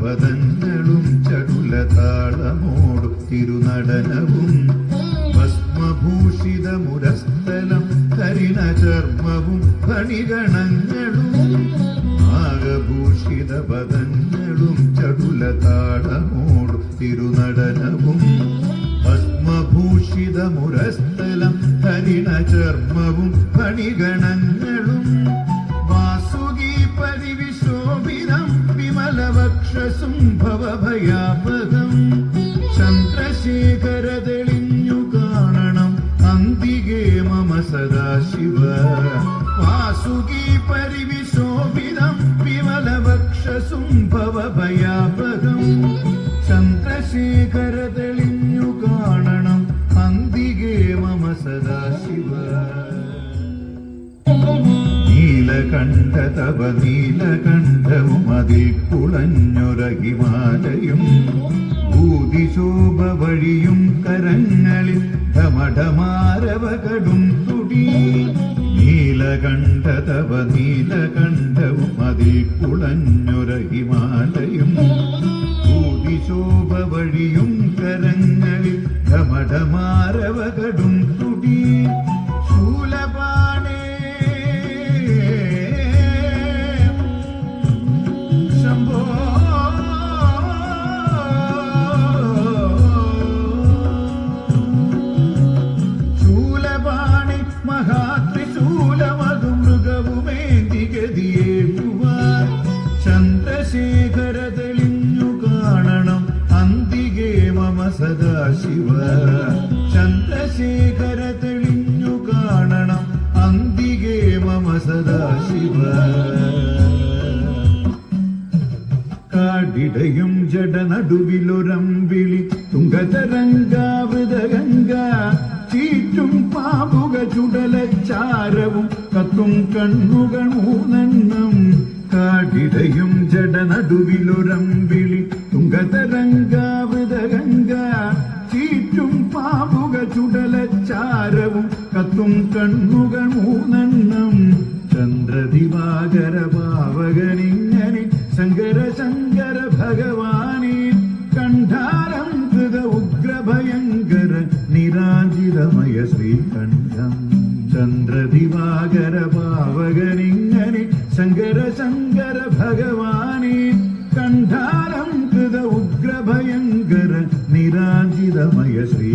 പദങ്ങളും ചടുലതാളമോടും തിരുനടനവും ഭസ്മഭൂഷിതമുരസ്ഥലം ഹരിണചർമ്മവും ഫണിഗണങ്ങളും നാഗഭൂഷിത പദങ്ങളും ചടുലതാളമോടും തിരുനടനവും ഭസ്മഭൂഷിതമുരസ്ഥലം ഹരിണചർമ്മവും ഫണിഗണങ്ങളും വാസുകി പരിവിശോഭിതം വിമലവക്ഷസുംഭവഭയാപകം ചന്ദ്രശേഖര തെളിഞ്ഞു കാണണം അന്തികേ മമ സദാശിവ വാസുകി പരിവിശോഭിതം വിമലവക്ഷസുംഭവഭയാപകം ചന്ദ്രശേഖര തെളിഞ്ഞു കാണണം അന്തികേ മമ സദാശിവ നീലകണ്ഠ തവ നീലകണ്ഠവും അതിൽ കുളഞ്ഞൊര ഹിമാലയം ഭൂതിശോഭ വഴിയും കരങ്ങളിൽ ഢമഢമാരവകടും തുടി നീലകണ്ഠ തവ നീലകണ്ഠവും അതിൽ കുളഞ്ഞൊര ഹിമാലയം ഭൂതിശോഭ വഴിയും കരങ്ങളിൽ ഢമഢമാരവകടും തുടി ശൂലപാണേ ശൂലപാണി മഹാത്രിശൂലമതു മൃഗവുമേന്തിഗതിയേകുവാൻ ചന്ദ്രശേഖര തെളിഞ്ഞു കാണണം അന്തികേ മമ സദാശിവ ചന്ദ്രശേഖര തെളിഞ്ഞു കാണണം അന്തികേ മമ സദാശിവ കാടിടയും ജഡനടുവിലൊരമ്പിളി തുംഗതരംഗാവൃതഗംഗ ചീറ്റും പാമ്പുക ചുടലച്ചാരവും കത്തും കണ്ണുകൾ മൂന്നെണ്ണം കാടിടയും ജഡനടുവിലൊരമ്പിളി തുംഗതരംഗാവൃതഗംഗ ചീറ്റും പാമ്പുക ചുടലച്ചാരവും കത്തും കണ്ണുകൾ മൂന്നെണ്ണം ചന്ദ്രദിവാകര പാവകനിങ്ങനെ ശങ്കര ശങ്കര ഭഗവാനെ കണ്ഠാരം കൃത ഉഗ്രഭയങ്കര നിരാജിതമയ ശ്രീകണ്ഠം ചന്ദ്രദിവാകര പാവകനിങ്ങനെ ശങ്കര ശങ്കര ഭഗവാനെ കണ്ഠാരം കൃത ഉഗ്രഭയങ്കര നിരാജിതമയ ശ്രീ